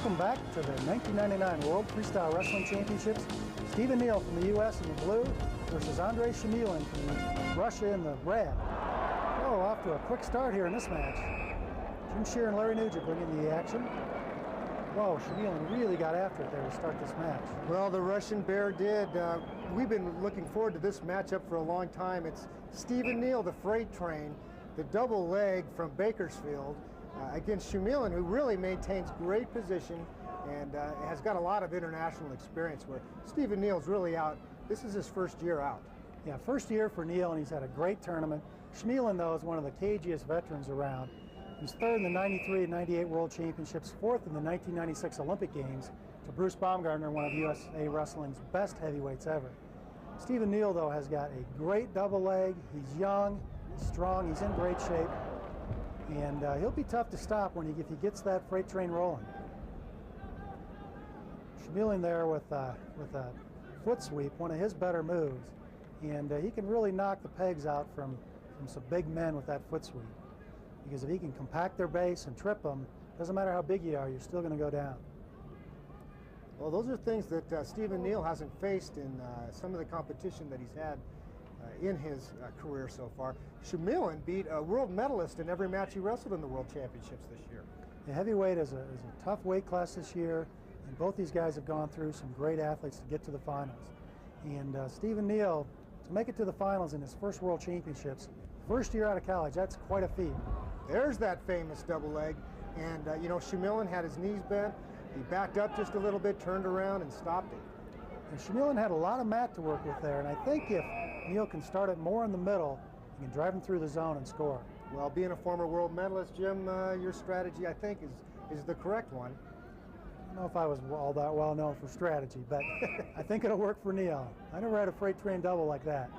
Welcome back to the 1999 World Freestyle Wrestling Championships. Stephen Neal from the U.S. in the blue versus Andrej Shumilin from Russia in the red. Oh, off to a quick start here in this match. Jim Shear and Larry Nugent bringing the action. Whoa, Shumilin really got after it there to start this match. Well, the Russian Bear did. We've been looking forward to this matchup for a long time. It's Stephen Neal, the freight train, the double leg from Bakersfield, against Shumilin, who really maintains great position and has got a lot of international experience where Stephen Neal's really out. This is his first year out. Yeah, first year for Neal, and he's had a great tournament. Shumilin, though, is one of the cagiest veterans around. He's third in the 93 and 98 World Championships, fourth in the 1996 Olympic Games to Bruce Baumgartner, one of USA Wrestling's best heavyweights ever. Stephen Neal, though, has got a great double leg. He's young, he's strong, he's in great shape. And he'll be tough to stop if he gets that freight train rolling. Shumilin there with a foot sweep, one of his better moves. And he can really knock the pegs out from some big men with that foot sweep. Because if he can compact their base and trip them, doesn't matter how big you are, you're still going to go down. Well, those are things that Stephen Neal hasn't faced in some of the competition that he's had in his career so far. Shumilin beat a world medalist in every match he wrestled in the World Championships this year. The heavyweight is a tough weight class this year, and both these guys have gone through some great athletes to get to the finals. And Stephen Neal, to make it to the finals in his first World Championships, first year out of college, that's quite a feat. There's that famous double leg, and you know, Shumilin had his knees bent. He backed up just a little bit, turned around, and stopped it. And Shumilin had a lot of mat to work with there, and I think if Neal can start it more in the middle, he can drive him through the zone and score. Well, being a former world medalist, Jim, your strategy, I think, is the correct one. I don't know if I was all that well known for strategy, but I think it'll work for Neal. I never had a freight train double like that.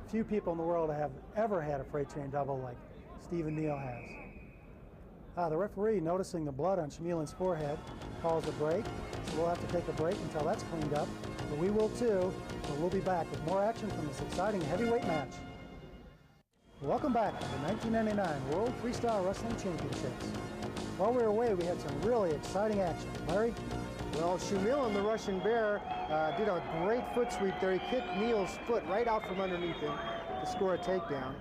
Few people in the world have ever had a freight train double like Stephen Neal has. The referee, noticing the blood on Shumilin's forehead, calls a break. So we'll have to take a break until that's cleaned up. But we will too. So we'll be back with more action from this exciting heavyweight match. Welcome back to the 1999 World Freestyle Wrestling Championships. While we were away, we had some really exciting action. Larry? Well, Shumilin, the Russian Bear, did a great foot sweep there. He kicked Neal's foot right out from underneath him to score a takedown.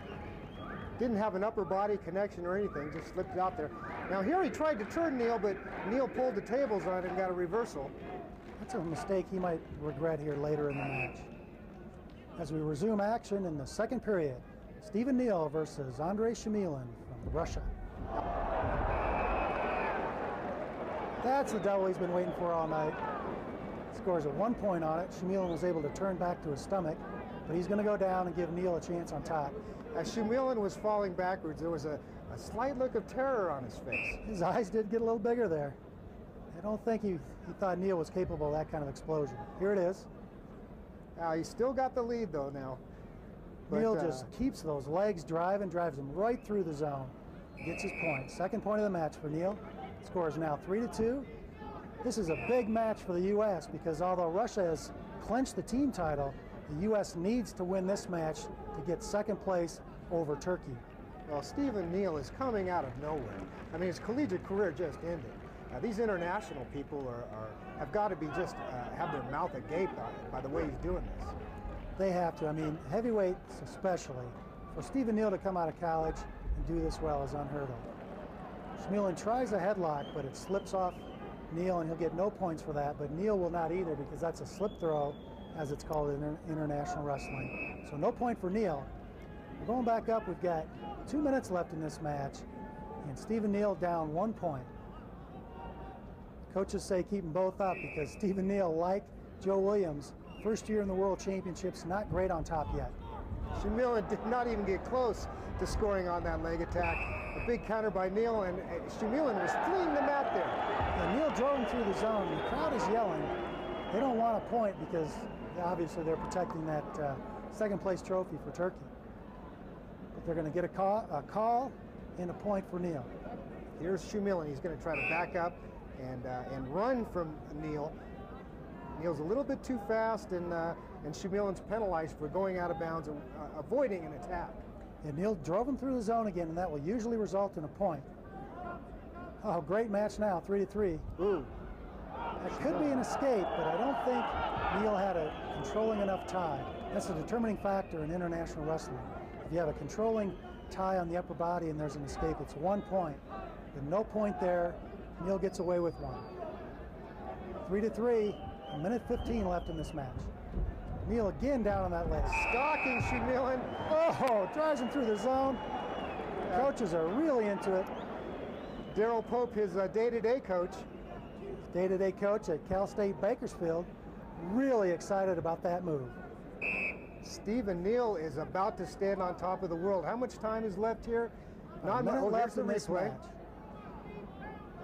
Didn't have an upper body connection or anything, just slipped out there. Now here he tried to turn Neal, but Neal pulled the tables on it and got a reversal. That's a mistake he might regret here later in the match. As we resume action in the second period, Stephen Neal versus Andrej Shumilin from Russia. That's the double he's been waiting for all night. Scores at 1 point on it. Shumilin was able to turn back to his stomach, but he's going to go down and give Neal a chance on top. As Shumilin was falling backwards, there was a slight look of terror on his face. His eyes did get a little bigger there. I don't think he thought Neal was capable of that kind of explosion. Here it is. He's still got the lead, though, now. But, Neal just keeps those legs driving, drives him right through the zone. Gets his point. Second point of the match for Neal. Score is now 3-2. This is a big match for the U.S. because although Russia has clinched the team title, the U.S. needs to win this match to get second place over Turkey. Well, Stephen Neal is coming out of nowhere. I mean, his collegiate career just ended. These international people have got to be just have their mouth agape by the way he's doing this. They have to. I mean, heavyweights especially. For Stephen Neal to come out of college and do this well is unheard of. Shumilin tries a headlock, but it slips off Neal, and he'll get no points for that. But Neal will not either because that's a slip throw, as it's called in international wrestling. So no point for Neal. We're going back up. We've got 2 minutes left in this match, and Stephen Neal down 1 point. Coaches say keep them both up because Stephen Neal, like Joe Williams, first year in the World Championships, not great on top yet. Shumilin did not even get close to scoring on that leg attack. A big counter by Neal, and Shumilin was fleeing the mat there. And Neal drove him through the zone. The crowd is yelling. They don't want a point because obviously they're protecting that second place trophy for Turkey. But they're going to get a call and a point for Neal. Here's Shumilin. He's going to try to back up and run from Neal. Neal's a little bit too fast, and Shumilin's penalized for going out of bounds and avoiding an attack. And Neal drove him through the zone again, and that will usually result in a point. Oh, great match now, 3-3. Ooh. That could be an escape, but I don't think Neal had a controlling enough tie. That's a determining factor in international wrestling. If you have a controlling tie on the upper body and there's an escape, it's 1 point. With no point there, Neal gets away with one. 3-3, a minute 15 left in this match. Neal again down on that leg. Stalking Shumilin. Oh, drives him through the zone. Coaches are really into it. Daryl Pope, his day-to-day coach. Day-to-day coach at Cal State Bakersfield, really excited about that move. Stephen Neal is about to stand on top of the world. How much time is left here? Not much left in this match.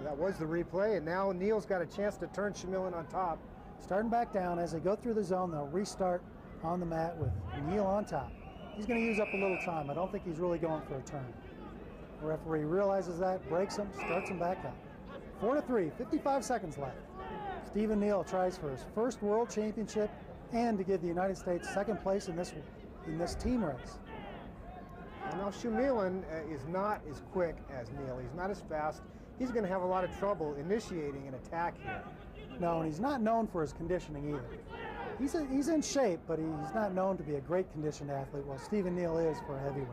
That was the replay, and now Neal's got a chance to turn Shumilin on top. Starting back down, as they go through the zone, they'll restart on the mat with Neal on top. He's going to use up a little time. I don't think he's really going for a turn. The referee realizes that, breaks him, starts him back up. 4-3, 55 seconds left. Stephen Neal tries for his first world championship and to give the United States second place in this team race. Now Shumilin is not as quick as Neal. He's not as fast. He's going to have a lot of trouble initiating an attack here. No, and he's not known for his conditioning either. He's in shape, but he's not known to be a great conditioned athlete, while Stephen Neal is for a heavyweight.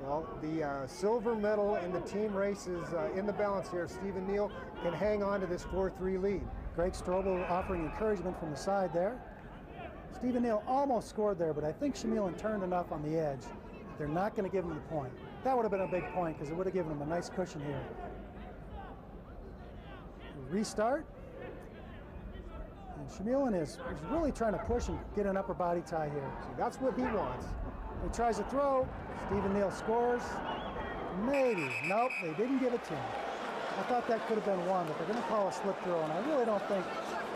Well, the silver medal in the team race is in the balance here. Stephen Neal can hang on to this 4-3 lead. Greg Strobel offering encouragement from the side there. Stephen Neal almost scored there, but I think Shumilin turned enough on the edge. They're not going to give him the point. That would have been a big point because it would have given him a nice cushion here. Restart. And Shumilin is really trying to push and get an upper body tie here. See, that's what he wants. He tries to throw. Stephen Neal scores. Maybe. Nope, they didn't give it to him. I thought that could have been one, but they're going to call a slip throw, and I really don't think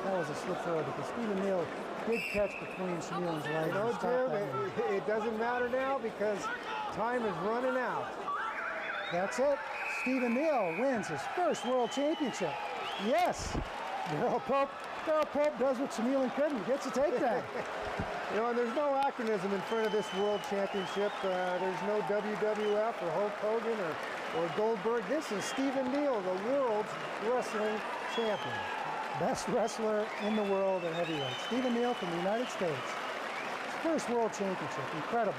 that was a slip throw because Stephen Neal did catch between Shumilin's legs. You know, Jim, it doesn't matter now because time is running out. That's it. Stephen Neal wins his first world championship. Yes. Daryl Pope does what Shumilin couldn't. Gets a takedown. You know, and there's no acronym in front of this world championship. There's no WWF or Hulk Hogan or Goldberg. This is Stephen Neal, the world's wrestling champion. Best wrestler in the world at heavyweight. Stephen Neal from the United States. His first world championship. Incredible.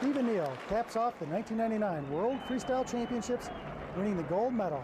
Stephen Neal caps off the 1999 World Freestyle Championships, winning the gold medal.